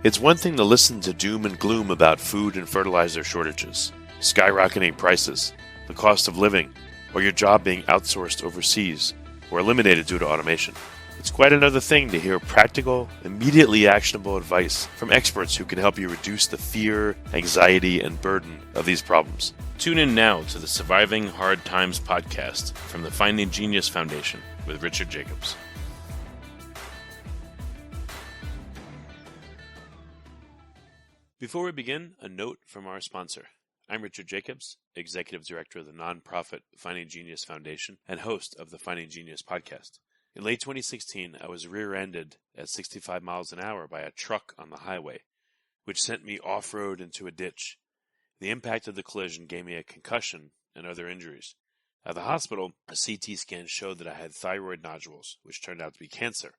It's one thing to listen to doom and gloom about food and fertilizer shortages, skyrocketing prices, the cost of living, or your job being outsourced overseas or eliminated due to automation. It's quite another thing to hear practical, immediately actionable advice from experts who can help you reduce the fear, anxiety, and burden of these problems. Tune in now to the Surviving Hard Times podcast from the Finding Genius Foundation with Richard Jacobs. Before we begin, a note from our sponsor. I'm Richard Jacobs, Executive Director of the nonprofit Finding Genius Foundation and host of the Finding Genius podcast. In late 2016, I was rear-ended at 65 miles an hour by a truck on the highway, which sent me off-road into a ditch. The impact of the collision gave me a concussion and other injuries. At the hospital, a CT scan showed that I had thyroid nodules, which turned out to be cancer.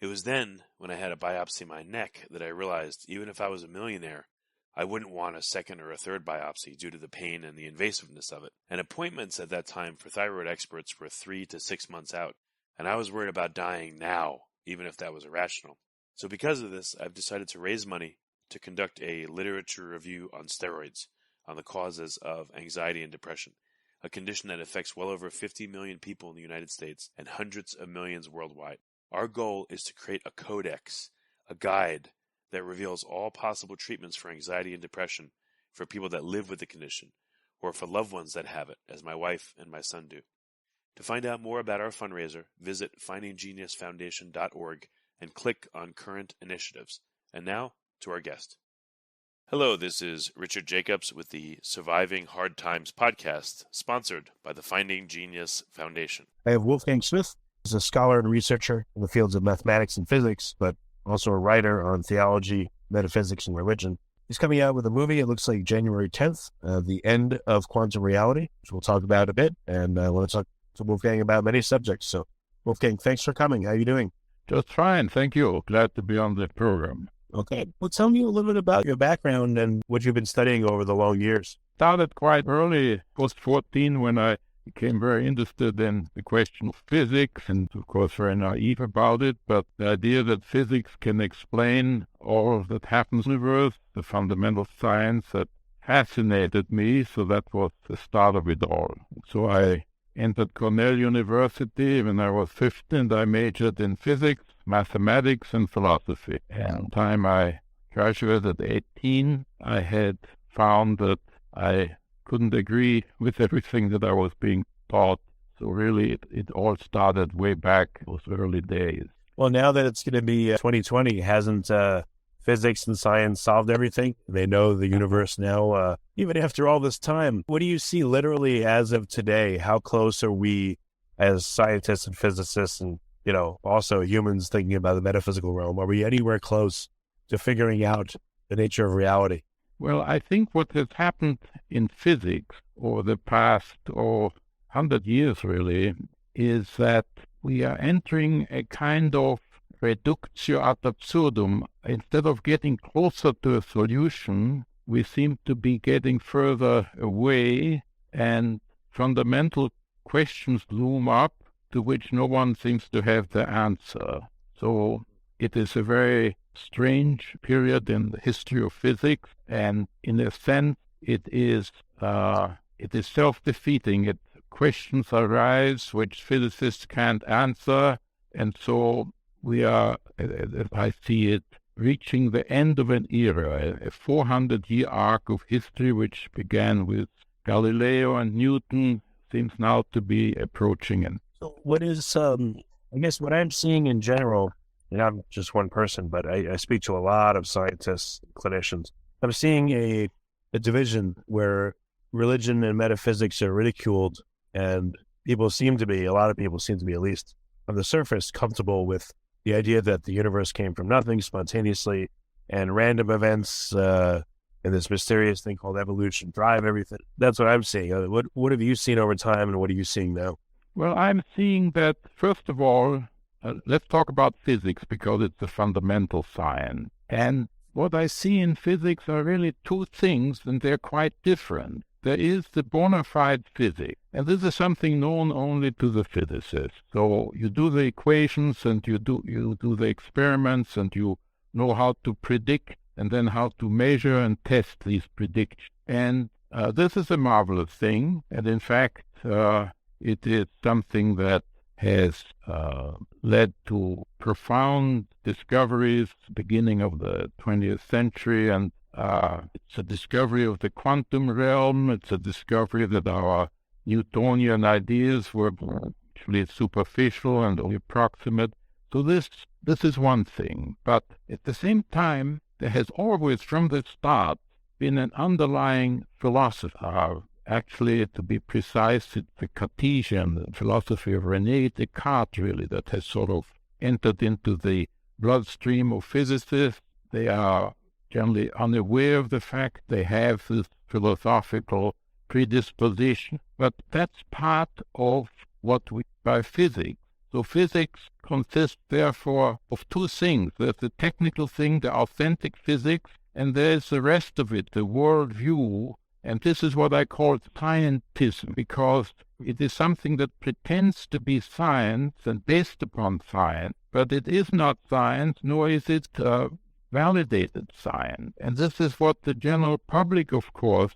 It was then, when I had a biopsy of my neck, that I realized even if I was a millionaire, I wouldn't want a second or a third biopsy due to the pain and the invasiveness of it. And appointments at that time for thyroid experts were 3 to 6 months out, and I was worried about dying now, even if that was irrational. So because of this, I've decided to raise money to conduct a literature review on steroids, on the causes of anxiety and depression, a condition that affects well over 50 million people in the United States and hundreds of millions worldwide. Our goal is to create a codex, a guide that reveals all possible treatments for anxiety and depression for people that live with the condition, or for loved ones that have it, as my wife and my son do. To find out more about our fundraiser, visit findinggeniusfoundation.org and click on Current Initiatives. And now, to our guest. Hello, this is Richard Jacobs with the Surviving Hard Times podcast, sponsored by the Finding Genius Foundation. I have Wolfgang Smith. He's a scholar and researcher in the fields of mathematics and physics, but also a writer on theology, metaphysics, and religion. He's coming out with a movie, it looks like January 10th, The End of Quantum Reality, which we'll talk about a bit, and I want to talk to Wolfgang about many subjects. So, Wolfgang, thanks for coming. How are you doing? Just fine, thank you. Glad to be on the program. Okay. Well, tell me a little bit about your background and what you've been studying over the long years. Started quite early. I was 14 when I became very interested in the question of physics and, of course, very naive about it. But the idea that physics can explain all that happens in the universe, the fundamental science that fascinated me. So that was the start of it all. So I entered Cornell University when I was 15, and I majored in physics, mathematics, and philosophy. And the time I graduated at 18, I had found that I couldn't agree with everything that I was being taught. So really, it all started way back those early days. Well, now that it's going to be 2020, hasn't physics and science solved everything? They know the universe now, even after all this time. What do you see literally as of today? How close are we as scientists and physicists and, also humans thinking about the metaphysical realm? Are we anywhere close to figuring out the nature of reality? Well, I think what has happened in physics over the past 100 years really is that we are entering a kind of reductio ad absurdum. Instead of getting closer to a solution, we seem to be getting further away, and fundamental questions loom up to which no one seems to have the answer. So it is a very strange period in the history of physics, and in a sense, it is self-defeating. Questions arise which physicists can't answer, and so we are, as I see it, reaching the end of an era, a 400-year arc of history which began with Galileo and Newton, seems now to be approaching. And so what is, I guess what I'm seeing in general, and I'm just one person, but I speak to a lot of scientists, clinicians. I'm seeing a division where religion and metaphysics are ridiculed, and a lot of people seem to be, at least on the surface, comfortable with the idea that the universe came from nothing spontaneously, and random events and this mysterious thing called evolution drive everything. That's what I'm seeing. What have you seen over time, and what are you seeing now? Well, I'm seeing that, first of all, let's talk about physics, because it's a fundamental science. And what I see in physics are really two things, and they're quite different. There is the bona fide physics, and this is something known only to the physicists. So you do the equations, and you do the experiments, and you know how to predict and then how to measure and test these predictions. And this is a marvelous thing, and in fact, it is something that has led to profound discoveries beginning of the 20th century, and it's a discovery of the quantum realm. It's a discovery that our Newtonian ideas were actually superficial and only approximate. So this is one thing, but at the same time, there has always, from the start, been an underlying philosophy. Actually, to be precise, it's the Cartesian philosophy of René Descartes, really, that has sort of entered into the bloodstream of physicists. They are generally unaware of the fact they have this philosophical predisposition, but that's part of what we by physics. So physics consists, therefore, of two things. There's the technical thing, the authentic physics, and there's the rest of it, the worldview. And this is what I call scientism, because it is something that pretends to be science and based upon science, but it is not science, nor is it validated science. And this is what the general public, of course,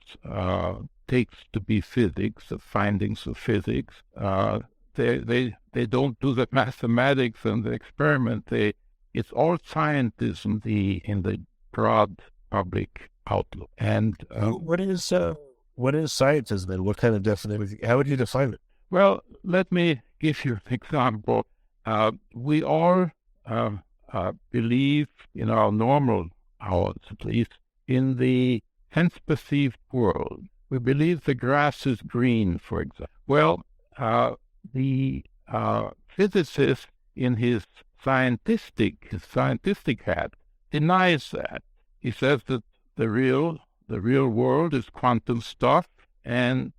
takes to be physics, the findings of physics. They don't do the mathematics and the experiment. It's all scientism in the broad public outlook. And what is scientism then? What kind of definition? How would you define it? Well, let me give you an example. We all believe in our normal hours, at least, in the sense-perceived world. We believe the grass is green, for example. Well, the physicist in his scientistic hat denies that. He says that the real world is quantum stuff, and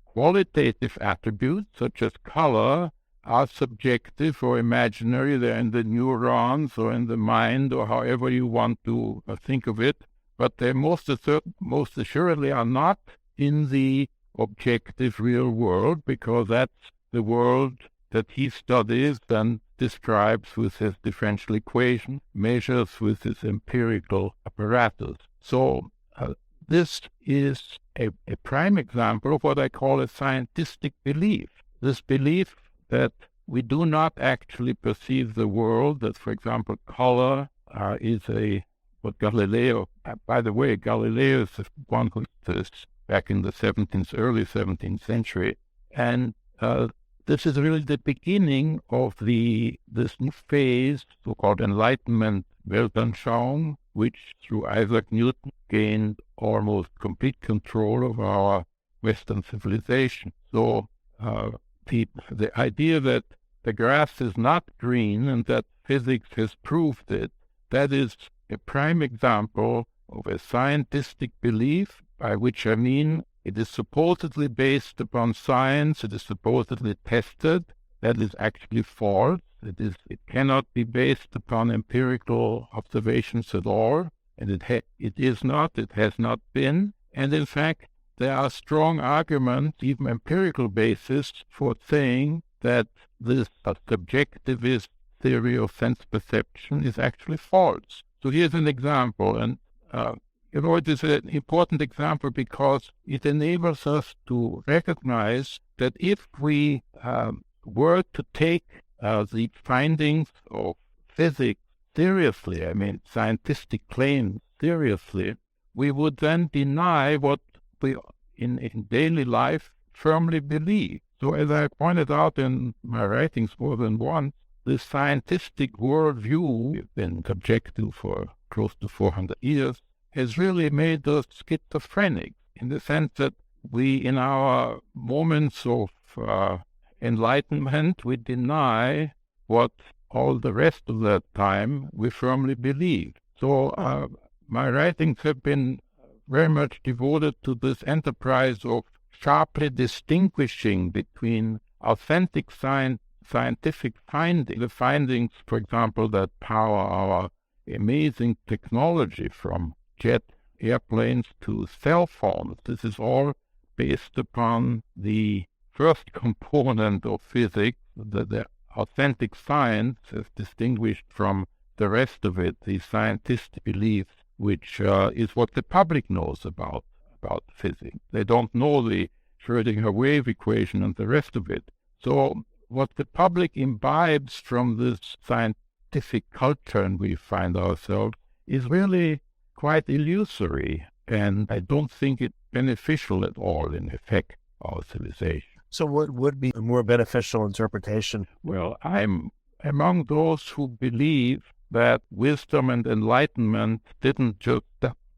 qualitative attributes such as color are subjective or imaginary. They're in the neurons or in the mind or however you want to think of it, but they most assuredly are not in the objective real world, because that's the world that he studies and describes with his differential equation, measures with his empirical apparatus. So this is a prime example of what I call a scientistic belief. This belief that we do not actually perceive the world, that, for example, color is what Galileo, by the way, Galileo is the one who did this back in the early 17th century. And this is really the beginning of this new phase, so-called Enlightenment Weltanschauung, which through Isaac Newton gained almost complete control of our Western civilization. So the idea that the grass is not green and that physics has proved it, that is a prime example of a scientistic belief, by which I mean it is supposedly based upon science, it is supposedly tested. That is actually false. It cannot be based upon empirical observations at all, and it is not, it has not been. And in fact, there are strong arguments, even empirical basis, for saying that this subjectivist theory of sense perception is actually false. So here's an example, and it is an important example because it enables us to recognize that if we were to take the findings of physics seriously, scientific claims seriously, we would then deny what we in daily life firmly believe. So as I pointed out in my writings more than once, the scientific worldview we've been subject to for close to 400 years has really made us schizophrenic, in the sense that we, in our moments of enlightenment, we deny what all the rest of that time we firmly believe. So my writings have been very much devoted to this enterprise of sharply distinguishing between authentic scientific findings, the findings, for example, that power our amazing technology, from jet airplanes to cell phones. This is all based upon the first component of physics, the authentic science, as distinguished from the rest of it, the scientific beliefs, which is what the public knows about physics. They don't know the Schrödinger wave equation and the rest of it. So what the public imbibes from this scientific culture in we find ourselves is really quite illusory, and I don't think it's beneficial at all in effect our civilization. So what would be a more beneficial interpretation? Well, I'm among those who believe that wisdom and enlightenment didn't just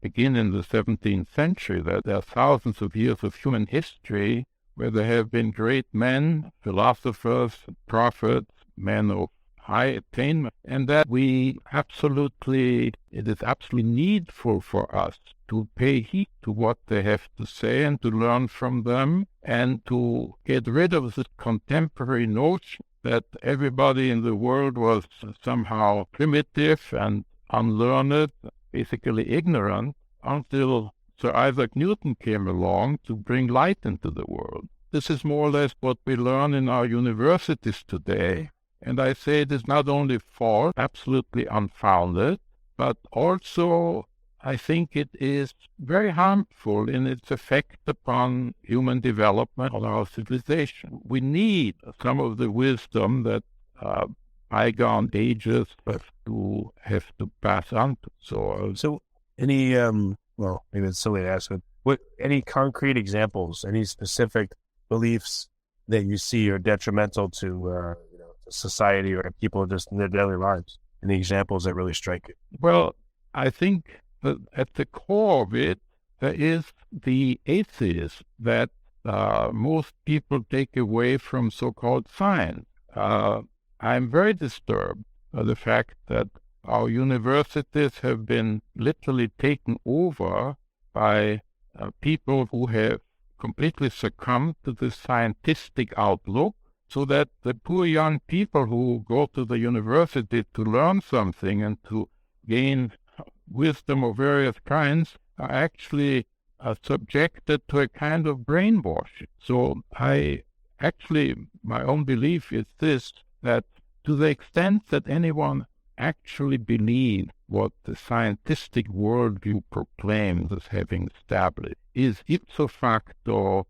begin in the 17th century, that there are thousands of years of human history where there have been great men, philosophers, prophets, men of high attainment, and that it is absolutely needful for us to pay heed to what they have to say and to learn from them, and to get rid of this contemporary notion that everybody in the world was somehow primitive and unlearned, basically ignorant, until Sir Isaac Newton came along to bring light into the world. This is more or less what we learn in our universities today. And I say it is not only false, absolutely unfounded, but also I think it is very harmful in its effect upon human development on our civilization. We need some of the wisdom that bygone ages have to pass on to. So any, well, maybe it's silly to ask, but any concrete examples, any specific beliefs that you see are detrimental to society or people just in their daily lives? Any examples that really strike you? Well, I think that at the core of it, there is the atheism that most people take away from so-called science. I'm very disturbed by the fact that our universities have been literally taken over by people who have completely succumbed to the scientistic outlook, so that the poor young people who go to the university to learn something and to gain wisdom of various kinds are actually subjected to a kind of brainwashing. So my own belief is this, that to the extent that anyone actually believes what the scientific worldview proclaims as having established is ipso facto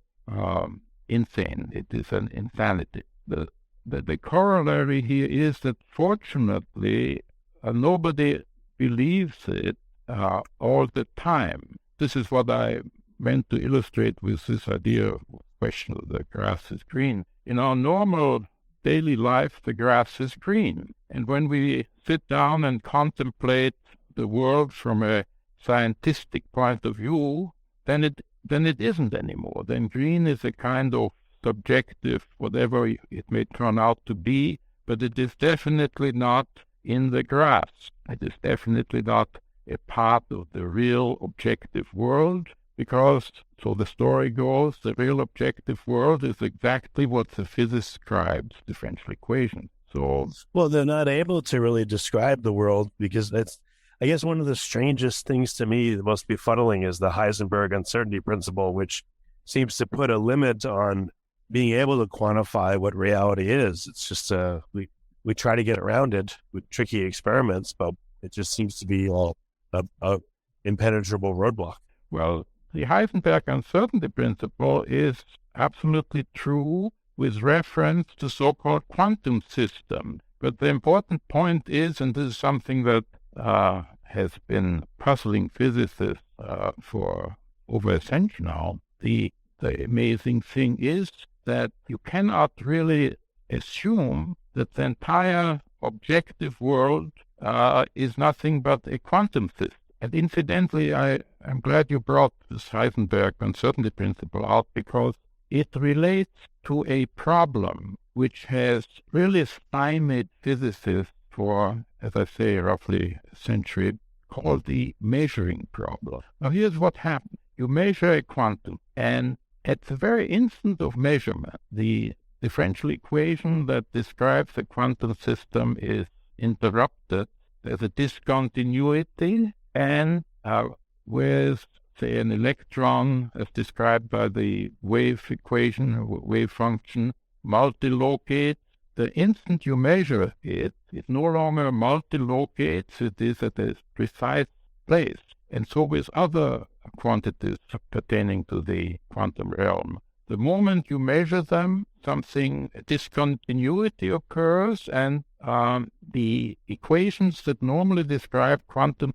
insane. It is an insanity. The corollary here is that fortunately nobody believes it all the time. This is what I meant to illustrate with this idea of question of the grass is green. In our normal daily life, the grass is green. And when we sit down and contemplate the world from a scientific point of view, then it isn't anymore. Then green is a kind of subjective, whatever it may turn out to be, but it is definitely not in the grass. It is definitely not a part of the real objective world, because, so the story goes, the real objective world is exactly what the physicist describes, differential equations. So, well, they're not able to really describe the world, because that's, I guess, one of the strangest things to me, the most befuddling, is the Heisenberg uncertainty principle, which seems to put a limit on being able to quantify what reality is. It's just we try to get around it with tricky experiments, but it just seems to be a impenetrable roadblock. Well, the Heisenberg uncertainty principle is absolutely true with reference to so-called quantum systems. But the important point is, and this is something that has been puzzling physicists for over a century now, the amazing thing is that you cannot really assume that the entire objective world is nothing but a quantum system. And incidentally, I'm glad you brought this Heisenberg uncertainty principle out, because it relates to a problem which has really stymied physicists for, as I say, roughly a century, called the measuring problem. Now, here's what happens. You measure a quantum, and at the very instant of measurement, the differential equation that describes the quantum system is interrupted. There's a discontinuity, and with, say, an electron, as described by the wave equation, wave function, multilocates, the instant you measure it, it no longer multilocates, it is at a precise place. And so with other quantities pertaining to the quantum realm, the moment you measure them, a discontinuity occurs, and the equations that normally describe quantum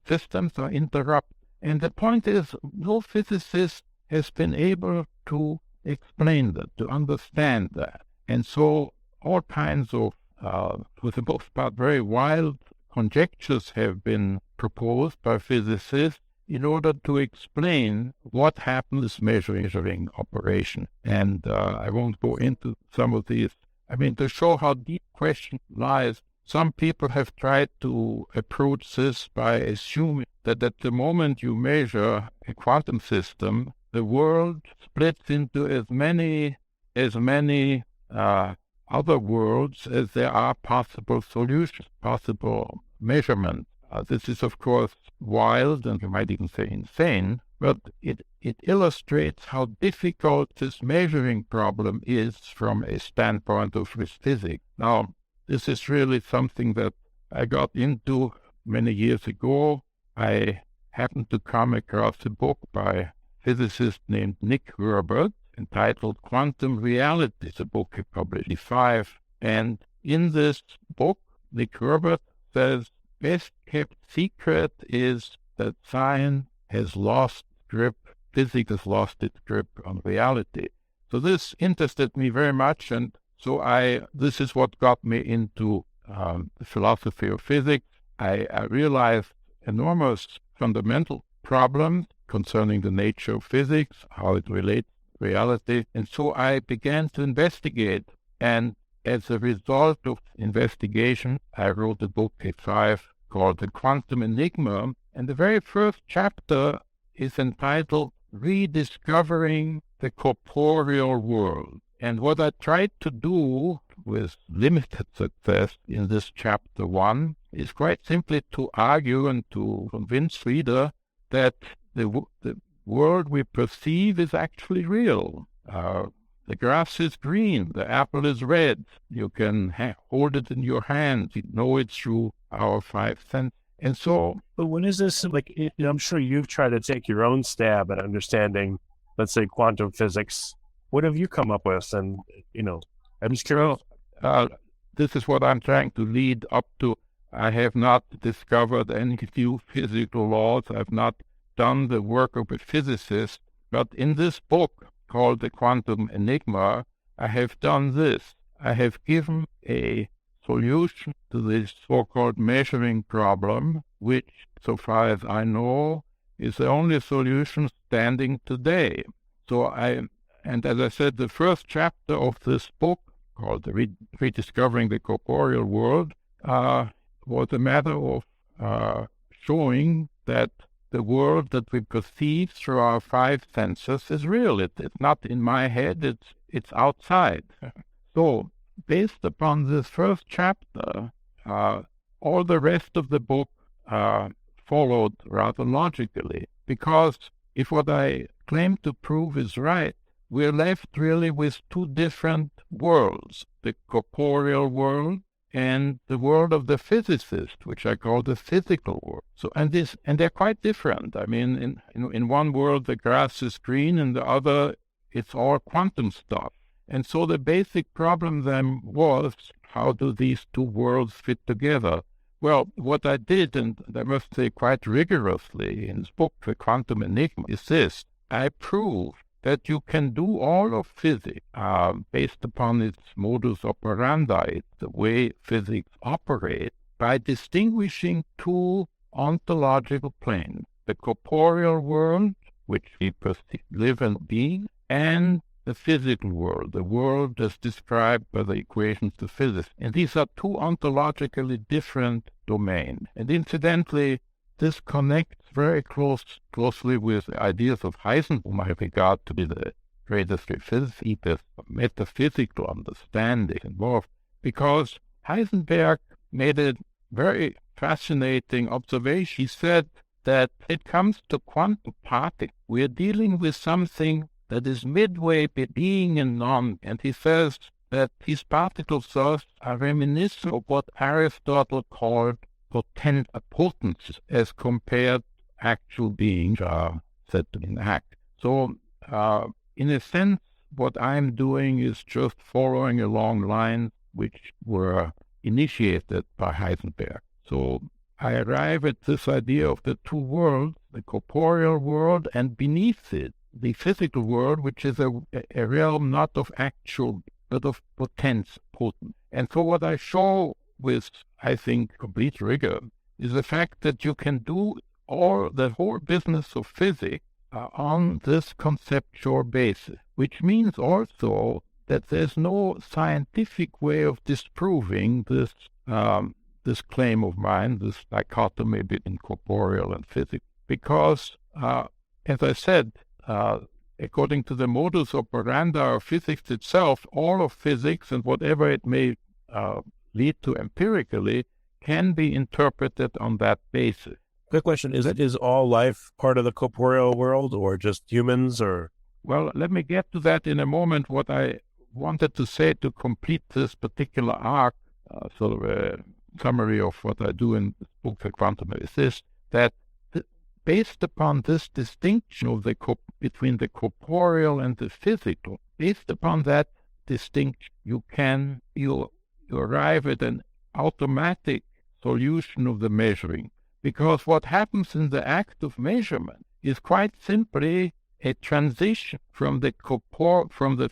systems are interrupted. And the point is, no physicist has been able to explain that, to understand that. And so all kinds of, for the most part, very wild conjectures have been proposed by physicists in order to explain what happens measuring operation. And I won't go into some of these. I mean, to show how deep question lies, some people have tried to approach this by assuming that at the moment you measure a quantum system, the world splits into as many other worlds as there are possible solutions, possible measurements. This is, of course, wild, and you might even say insane, but it illustrates how difficult this measuring problem is from a standpoint of physics. Now, this is really something that I got into many years ago. I happened to come across a book by a physicist named Nick Herbert entitled Quantum Reality. It's a book he published in 1985. And in this book, Nick Herbert says, best kept secret is that science has lost grip, physics has lost its grip on reality. So this interested me very much, and so this is what got me into the philosophy of physics. I realized enormous fundamental problems concerning the nature of physics, how it relates to reality, and so I began to investigate. And as a result of investigation, I wrote a book in 1985 called The Quantum Enigma, and the very first chapter is entitled Rediscovering the Corporeal World. And what I tried to do with limited success in this chapter 1 is quite simply to argue and to convince reader that the world we perceive is actually real. The grass is green, the apple is red. You can hold it in your hand. You know it through our 5 senses. And so... But when is this, like, I'm sure you've tried to take your own stab at understanding, let's say, quantum physics. What have you come up with? And, I'm just curious. This is what I'm trying to lead up to. I have not discovered any new physical laws. I've not done the work of a physicist. But in this book, called The Quantum Enigma, I have done this. I have given a solution to this so-called measuring problem, which, so far as I know, is the only solution standing today. And as I said, the first chapter of this book, called Rediscovering the Corporeal World, was a matter of showing that the world that we perceive through our 5 senses is real. It's not in my head, it's outside. So, based upon this first chapter, all the rest of the book followed rather logically, because if what I claim to prove is right, we're left really with 2 different worlds, the corporeal world and the world of the physicist, which I call the physical world. So, and they're quite different. I mean, in one world the grass is green, in the other it's all quantum stuff. And so the basic problem then was, how do these 2 worlds fit together? Well, what I did, and I must say quite rigorously in this book, The Quantum Enigma, is this. I proved that you can do all of physics based upon its modus operandi, the way physics operates, by distinguishing 2 ontological planes, the corporeal world, which we perceive, live and be, and the physical world, the world as described by the equations of physics. And these are 2 ontologically different domains. And incidentally, this connects very closely with the ideas of Heisenberg, whom I regard to be the greatest physicist of metaphysical understanding involved, because Heisenberg made a very fascinating observation. He said that it comes to quantum particles, we're dealing with something that is midway between being and non, and he says that these particles thus are reminiscent of what Aristotle called potence as compared to actual beings are said to enact. So, in a sense, what I'm doing is just following along lines which were initiated by Heisenberg. So I arrive at this idea of the two worlds, the corporeal world and beneath it, the physical world, which is a realm not of actual, but of potence. And so what I show with, I think, complete rigor is the fact that you can do the whole business of physics on this conceptual basis, which means also that there's no scientific way of disproving this claim of mine, this dichotomy between corporeal and physics, because, as I said, according to the modus operandi of physics itself, all of physics and whatever it may lead to empirically can be interpreted on that basis. Quick question, is all life part of the corporeal world or just humans or? Well, let me get to that in a moment. What I wanted to say to complete this particular arc, sort of a summary of what I do in this book, The Quantum Enigma, is this, that based upon this distinction of between the corporeal and the physical, based upon that distinction, you arrive at an automatic solution of the measuring. Because what happens in the act of measurement is quite simply a transition from the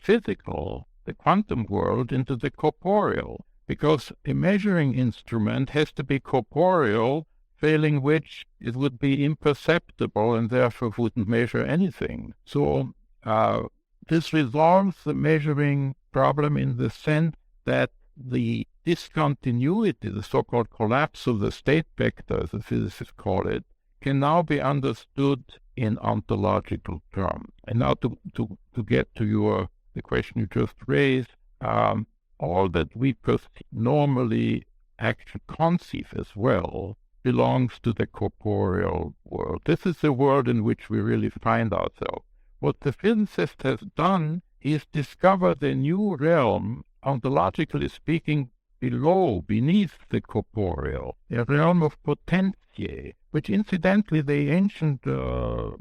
physical, the quantum world, into the corporeal. Because a measuring instrument has to be corporeal, failing which it would be imperceptible and therefore wouldn't measure anything. So this resolves the measuring problem in the sense that the discontinuity, the so-called collapse of the state vector, as the physicists call it, can now be understood in ontological terms. And now to get to the question you just raised, all that we normally actually conceive as well belongs to the corporeal world. This is the world in which we really find ourselves. What the physicist has done is discovered a new realm, ontologically speaking, beneath the corporeal, a realm of potentiae, which incidentally the ancient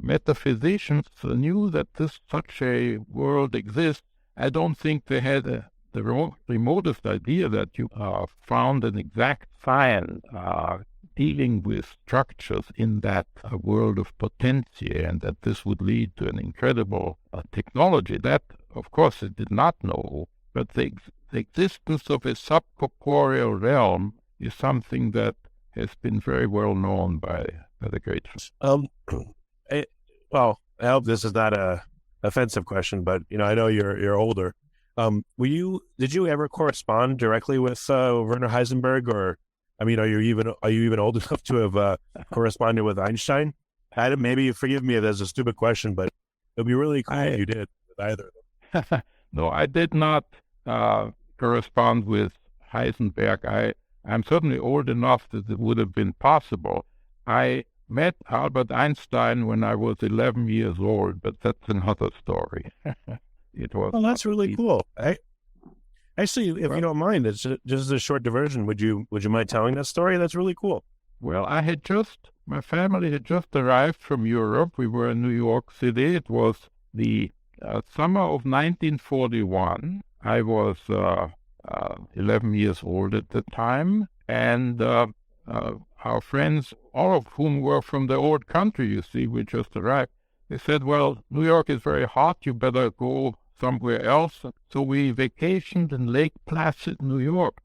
metaphysicians knew that such a world exists. I don't think they had the remotest idea that you found an exact science dealing with structures in that world of potentiae, and that this would lead to an incredible technology. That, of course, they did not know, but the existence of a subcorporeal realm is something that has been very well known by the great. Well, I hope this is not a offensive question, but I know you're older. Did you ever correspond directly with Werner Heisenberg, or are you even old enough to have corresponded with Einstein? Maybe you forgive me if that's a stupid question, but it'd be really cool if you did with either of them. No, I did not correspond with Heisenberg. I'm certainly old enough that it would have been possible. I met Albert Einstein when I was 11 years old, but that's another story. It was. Well, that's really cool. Actually, if you don't mind, it's just a short diversion. Would you mind telling that story? That's really cool. Well, my family had just arrived from Europe. We were in New York City. It was the summer of 1941. I was 11 years old at the time, and our friends, all of whom were from the old country, you see, we just arrived, they said, well, New York is very hot, you better go somewhere else. So we vacationed in Lake Placid, New York.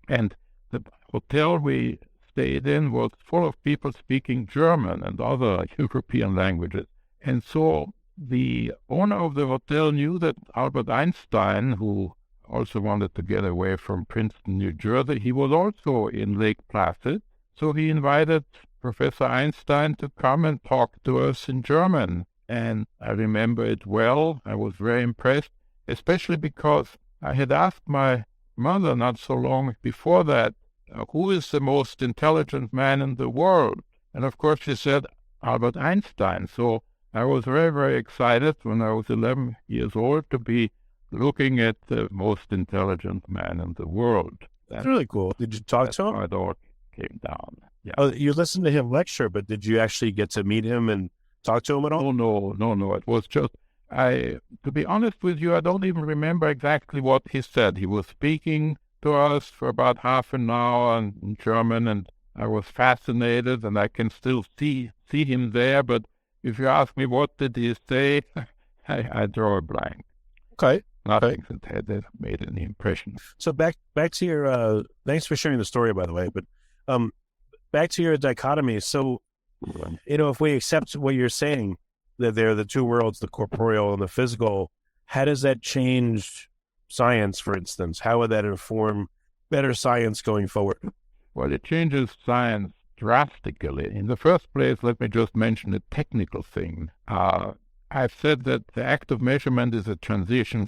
And the hotel we stayed in was full of people speaking German and other European languages. And so the owner of the hotel knew that Albert Einstein, who also wanted to get away from Princeton, New Jersey, he was also in Lake Placid. So he invited Professor Einstein to come and talk to us in German. And I remember it well. I was very impressed, especially because I had asked my mother not so long before that, who is the most intelligent man in the world? And of course she said, Albert Einstein. So I was very, very excited when I was 11 years old to be looking at the most intelligent man in the world. That's really cool. Did you talk to him? came down. Yeah. Oh, you listened to him lecture, but did you actually get to meet him and talk to him at all? No. It was just, to be honest with you, I don't even remember exactly what he said. He was speaking to us for about half an hour in German, and I was fascinated, and I can still see him there. But if you ask me what did he say, I draw a blank. Okay. Nothing that made any impression. So back to your, thanks for sharing the story, by the way, but back to your dichotomy. So, if we accept what you're saying, that there are the two worlds, the corporeal and the physical, how does that change science, for instance? How would that inform better science going forward? Well, it changes science drastically. In the first place, let me just mention a technical thing. I've said that the act of measurement is a transition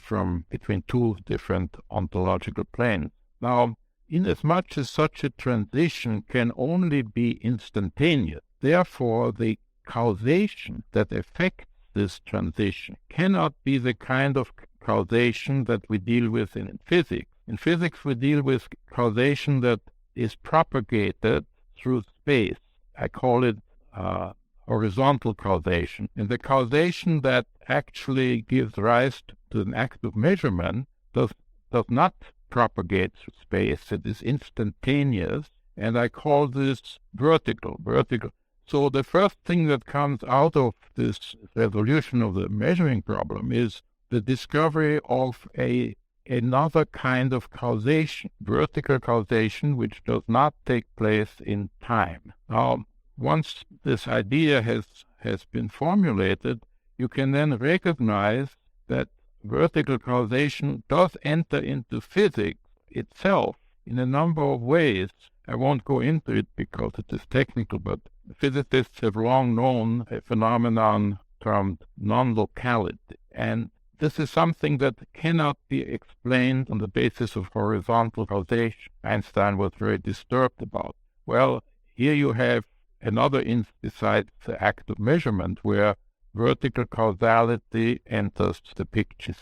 between two different ontological planes. Now, inasmuch as such a transition can only be instantaneous, therefore the causation that affects this transition cannot be the kind of causation that we deal with in physics. In physics, we deal with causation that is propagated through space. I call it horizontal causation. And the causation that actually gives rise to an act of measurement does not propagate through space. It is instantaneous, and I call this vertical. So the first thing that comes out of this resolution of the measuring problem is the discovery of another kind of causation, vertical causation, which does not take place in time. Now, once this idea has been formulated, you can then recognize that vertical causation does enter into physics itself in a number of ways. I won't go into it because it is technical, but physicists have long known a phenomenon termed non-locality. And this is something that cannot be explained on the basis of horizontal causation. Einstein was very disturbed about. Well, here you have another instance besides the act of measurement where vertical causality enters the picture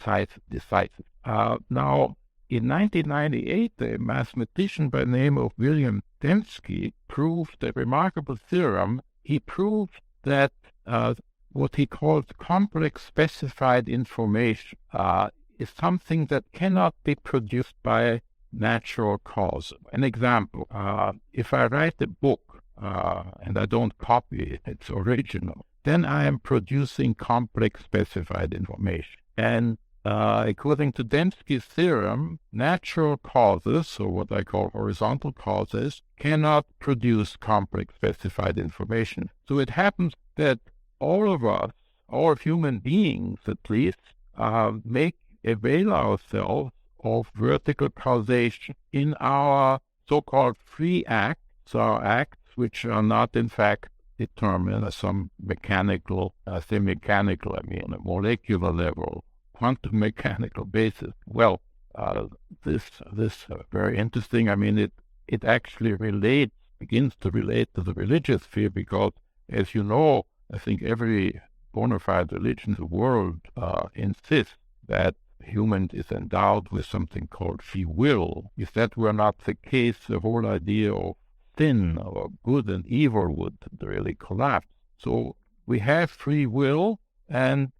decisive. Now, in 1998, a mathematician by the name of William Dembski proved a remarkable theorem. He proved that what he calls complex specified information is something that cannot be produced by natural cause. An example, if I write a book and I don't copy it, it's original, then I am producing complex specified information. And according to Dembski's theorem, natural causes, or what I call horizontal causes, cannot produce complex specified information. So it happens that all of us, all human beings at least, avail ourselves of vertical causation in our so-called free acts, our acts which are not in fact determined as some mechanical, on a molecular level, quantum mechanical basis. Well, this very interesting. I mean, it actually begins to relate to the religious sphere because, as you know, I think every bona fide religion in the world insists that human is endowed with something called free will. If that were not the case, the whole idea of sin or good and evil would really collapse. So we have free will, and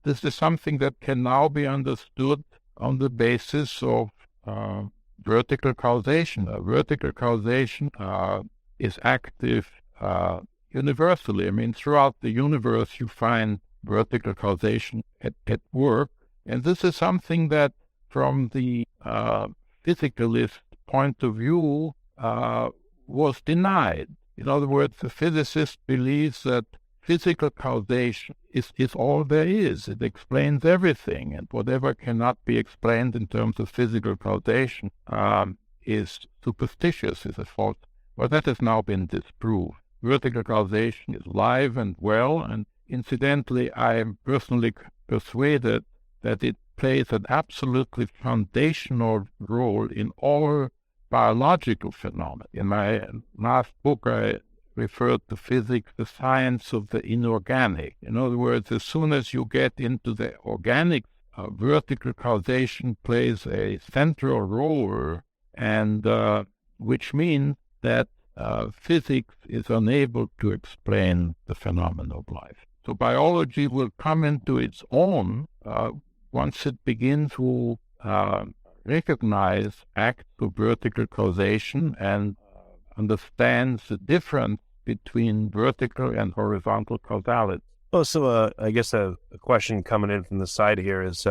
this is something that can now be understood on the basis of vertical causation. Vertical causation is active universally. I mean, throughout the universe you find vertical causation at work, and this is something that from the physicalist point of view was denied. In other words, the physicist believes that physical causation is all there is. It explains everything, and whatever cannot be explained in terms of physical causation is superstitious, is a false. Well, that has now been disproved. Vertical causation is live and well, and incidentally, I am personally persuaded that it plays an absolutely foundational role in all biological phenomena. In my last book, I referred to physics, the science of the inorganic. In other words, as soon as you get into the organic, vertical causation plays a central role, and which means that physics is unable to explain the phenomena of life. So biology will come into its own once it begins to recognize acts of vertical causation and understands the difference between vertical and horizontal causality. Oh, so I guess a question coming in from the side here is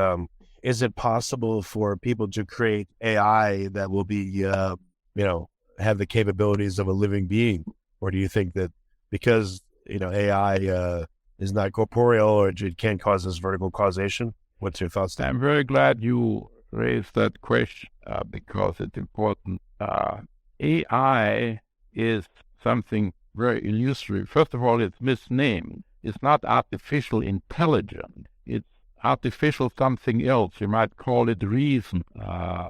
it possible for people to create AI that will be, have the capabilities of a living being? Or do you think that because, AI is not corporeal or it can cause this vertical causation? What's your thoughts there? I'm very glad you raised that question because it's important. AI is something very illusory. First of all, it's misnamed. It's not artificial intelligence. It's artificial something else. You might call it reason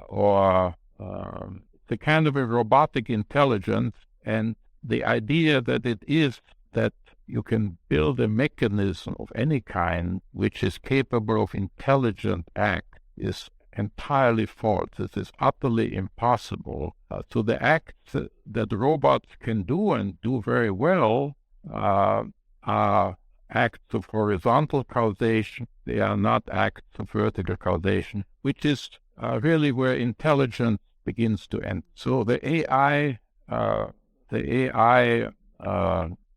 or the kind of a robotic intelligence. And the idea that it is that you can build a mechanism of any kind which is capable of intelligent act is entirely false. This is utterly impossible. So the acts that robots can do and do very well are acts of horizontal causation. They are not acts of vertical causation, which is really where intelligence begins to end. So the AI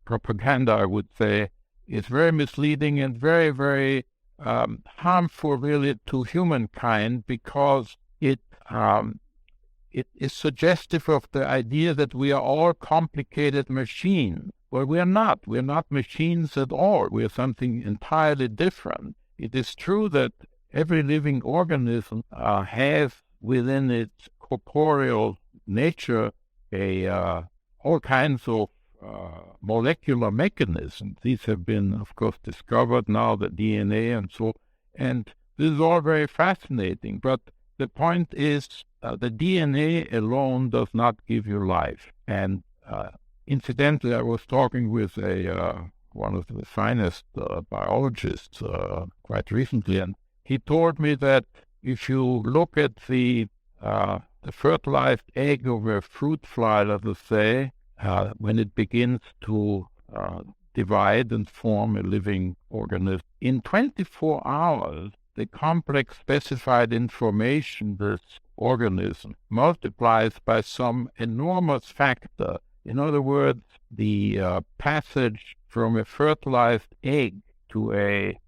propaganda, I would say, is very misleading and very, very harmful, really, to humankind because it is suggestive of the idea that we are all complicated machines. Well, we are not. We're not machines at all. We are something entirely different. It is true that every living organism has within its corporeal nature all kinds of molecular mechanisms. These have been, of course, discovered now, the DNA and so, and this is all very fascinating. But the point is, the DNA alone does not give you life. And incidentally, I was talking with one of the finest biologists quite recently, and he told me that if you look at the fertilized egg of a fruit fly, let us say, when it begins to divide and form a living organism, in 24 hours, the complex specified information this organism multiplies by some enormous factor. In other words, the passage from a fertilized egg to a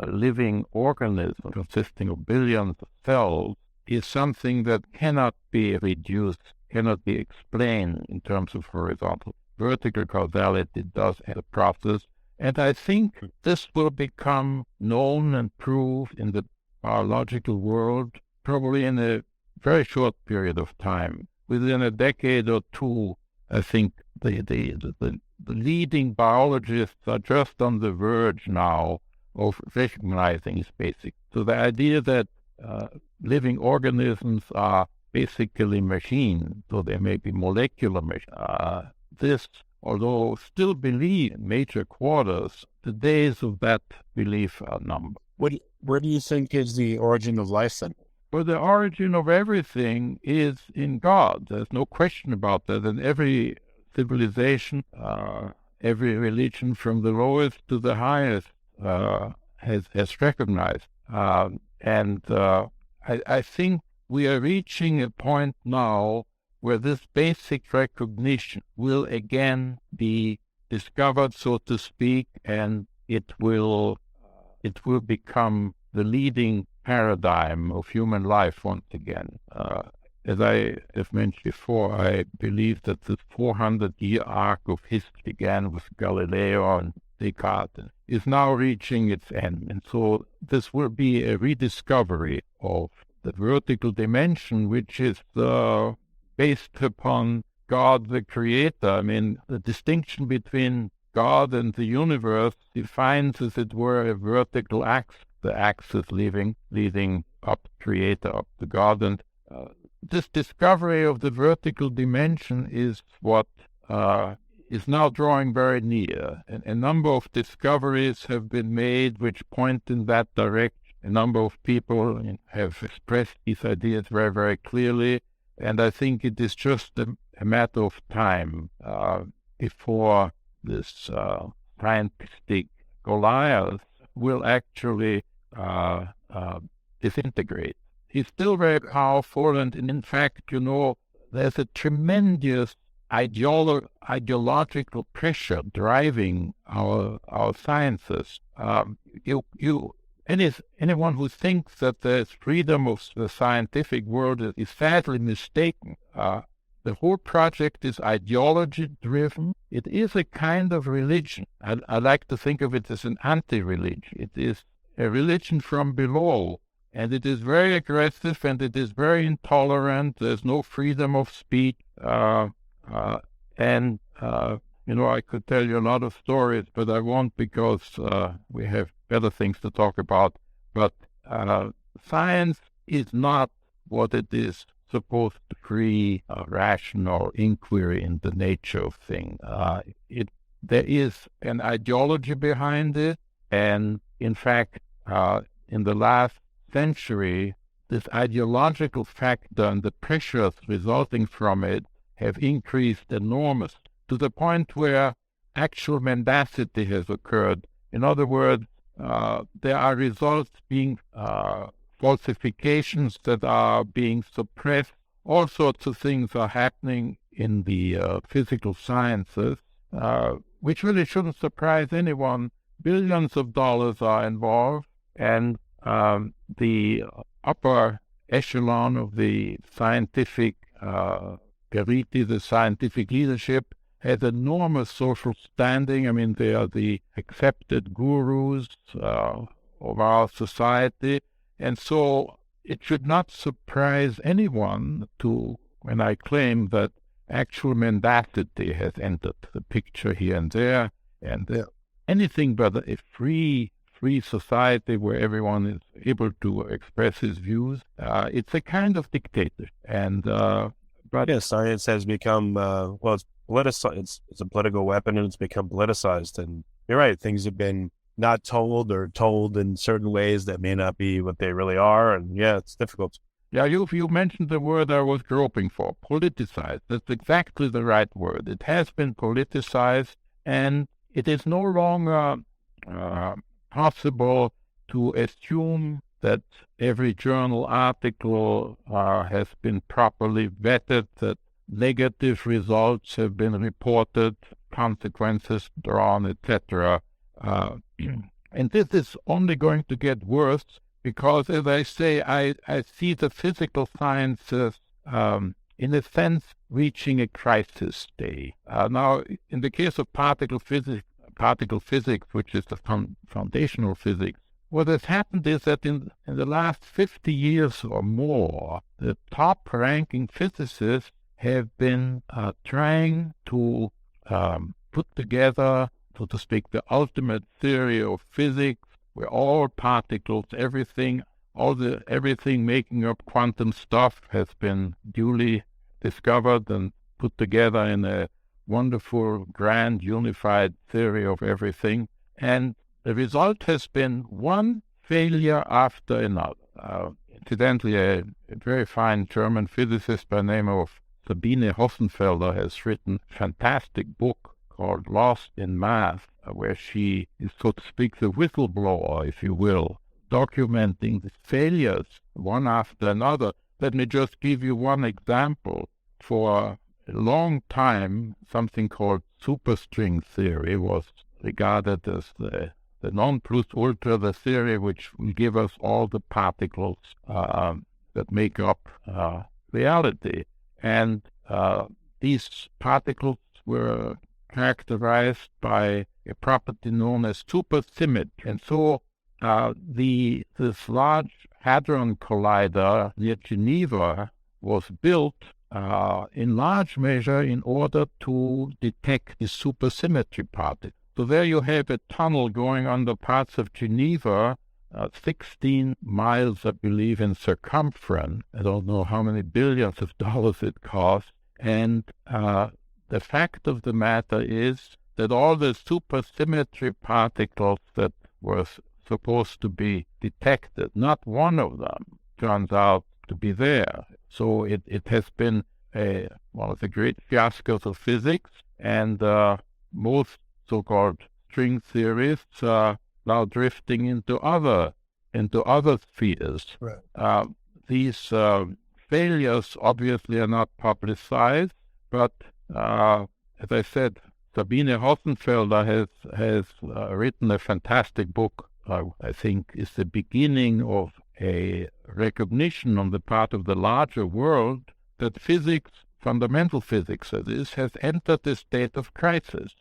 living organism consisting of billions of cells is something that cannot be reduced, cannot be explained in terms of horizontal. Vertical causality does have a process, and I think this will become known and proved in the biological world probably in a very short period of time. Within a decade or two, I think the leading biologists are just on the verge now of recognizing this basic. So the idea that living organisms are basically machines, so they may be molecular machines. This, although still believe in major quarters, the days of that belief are numbered. Where do you think is the origin of life then? Well, the origin of everything is in God. There's no question about that. And every civilization, every religion from the lowest to the highest has recognized. I think we are reaching a point now where this basic recognition will again be discovered, so to speak, and it will become the leading paradigm of human life once again. As I have mentioned before, I believe that the 400-year arc of history began with Galileo and Descartes and is now reaching its end. And so this will be a rediscovery of the vertical dimension, which is based upon God the Creator. I mean, the distinction between God and the universe defines, as it were, a vertical axis, the axis leading up to Creator, up to God. And this discovery of the vertical dimension is what is now drawing very near. And a number of discoveries have been made which point in that direction. A number of people have expressed these ideas very, very clearly. And I think it is just a a matter of time before this scientistic Goliath will actually disintegrate. He's still very powerful, and in fact, there's a tremendous ideological pressure driving our sciences. Anyone who thinks that there's freedom of the scientific world is sadly mistaken. The whole project is ideology-driven. It is a kind of religion. I like to think of it as an anti-religion. It is a religion from below, and it is very aggressive, and it is very intolerant. There's no freedom of speech. I could tell you a lot of stories, but I won't because we have better things to talk about. But science is not what it is supposed to free rational inquiry in the nature of things. There is an ideology behind it, and in fact, in the last century, this ideological factor and the pressures resulting from it have increased enormously, to the point where actual mendacity has occurred. In other words, there are results being falsifications that are being suppressed. All sorts of things are happening in the physical sciences, which really shouldn't surprise anyone. Billions of dollars are involved, and the upper echelon of the scientific elite, the scientific leadership, has enormous social standing. I mean, they are the accepted gurus of our society. And so it should not surprise anyone when I claim that actual mendacity has entered the picture here and there, and anything but a free society where everyone is able to express his views. It's a kind of dictatorship. And but science has become it's politicized. It's a political weapon, and it's become politicized. And you're right; things have been not told, or told in certain ways that may not be what they really are. And it's difficult. Yeah, you mentioned the word I was groping for, politicized. That's exactly the right word. It has been politicized, and it is no longer possible to assume that every journal article has been properly vetted, that negative results have been reported, consequences drawn, etc. And this is only going to get worse because, as I say, I see the physical sciences, in a sense, reaching a crisis stage. Now, in the case of particle physics, which is the foundational physics, what has happened is that in the last 50 years or more, the top-ranking physicists have been trying to put together, so to speak, the ultimate theory of physics, where all particles, everything making up quantum stuff has been duly discovered and put together in a wonderful, grand, unified theory of everything. And the result has been one failure after another. Incidentally, a very fine German physicist by the name of Sabine Hossenfelder has written a fantastic book called Lost in Math, where she is, so to speak, the whistleblower, if you will, documenting the failures one after another. Let me just give you one example. For a long time, something called superstring theory was regarded as the non plus ultra, the theory which will give us all the particles that make up reality. And these particles were characterized by a property known as supersymmetry. And so this large hadron collider near Geneva was built in large measure in order to detect the supersymmetry particles. So there you have a tunnel going under parts of Geneva, 16 miles, I believe, in circumference. I don't know how many billions of dollars it cost. And the fact of the matter is that all the supersymmetry particles that were supposed to be detected, not one of them turns out to be there. So it has been one of the great fiascos of physics, and most so-called string theorists are now drifting into other spheres. Right. These failures obviously are not publicized, but as I said, Sabine Hossenfelder has written a fantastic book. I think is the beginning of a recognition on the part of the larger world that physics, fundamental physics, that is, has entered a state of crisis.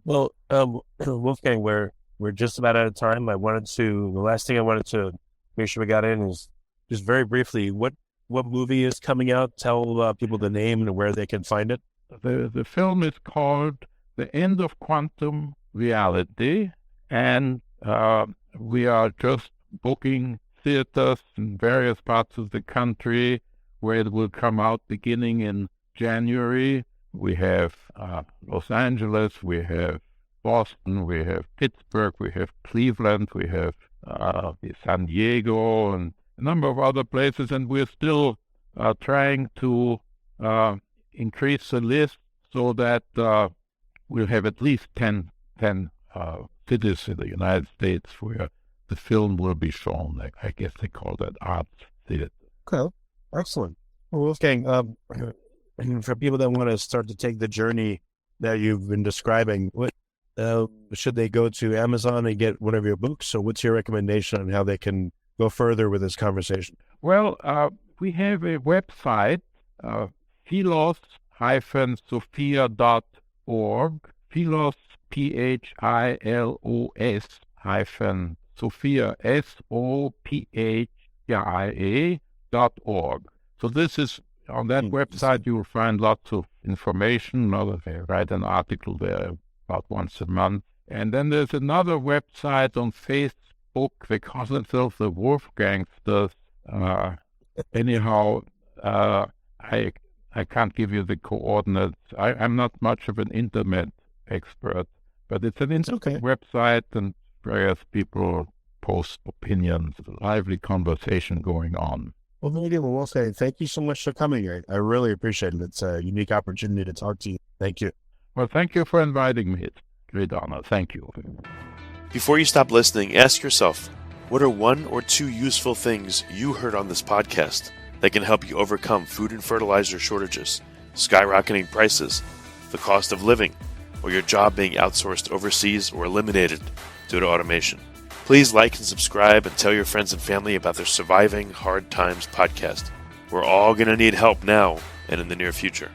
Wolfgang, we're just about out of time. The last thing I wanted to make sure we got in is just very briefly, what movie is coming out? Tell people the name and where they can find it. The film is called The End of Quantum Reality, and we are just booking theaters in various parts of the country where it will come out beginning in January. We have Los Angeles, we have Boston, we have Pittsburgh, we have Cleveland, we have San Diego, and a number of other places, and we're still trying to increase the list so that we'll have at least 10 cities in the United States where the film will be shown. I guess they call that arts theater. Okay, excellent. Well, Wolfgang, for people that want to start to take the journey that you've been describing, what should they go to Amazon and get one of your books? So what's your recommendation on how they can go further with this conversation? Well, we have a website, philos-sophia.org, Philos, Philos-Sophia, SOPHIA.org. So this is, on that website, you will find lots of information. I write an article there about once a month. And then there's another website on Facebook. They call themselves the Wolfgangsters. Anyhow, I can't give you the coordinates. I'm not much of an internet expert, but it's an internet website, and various people post opinions, lively conversation going on. Well, Wolfgang, thank you so much for coming here. I really appreciate it. It's a unique opportunity to talk to you. Thank you. Well, thank you for inviting me. It's a great honor. Thank you. Before you stop listening, ask yourself, what are one or two useful things you heard on this podcast that can help you overcome food and fertilizer shortages, skyrocketing prices, the cost of living, or your job being outsourced overseas or eliminated due to automation? Please like and subscribe and tell your friends and family about the Surviving Hard Times podcast. We're all going to need help now and in the near future.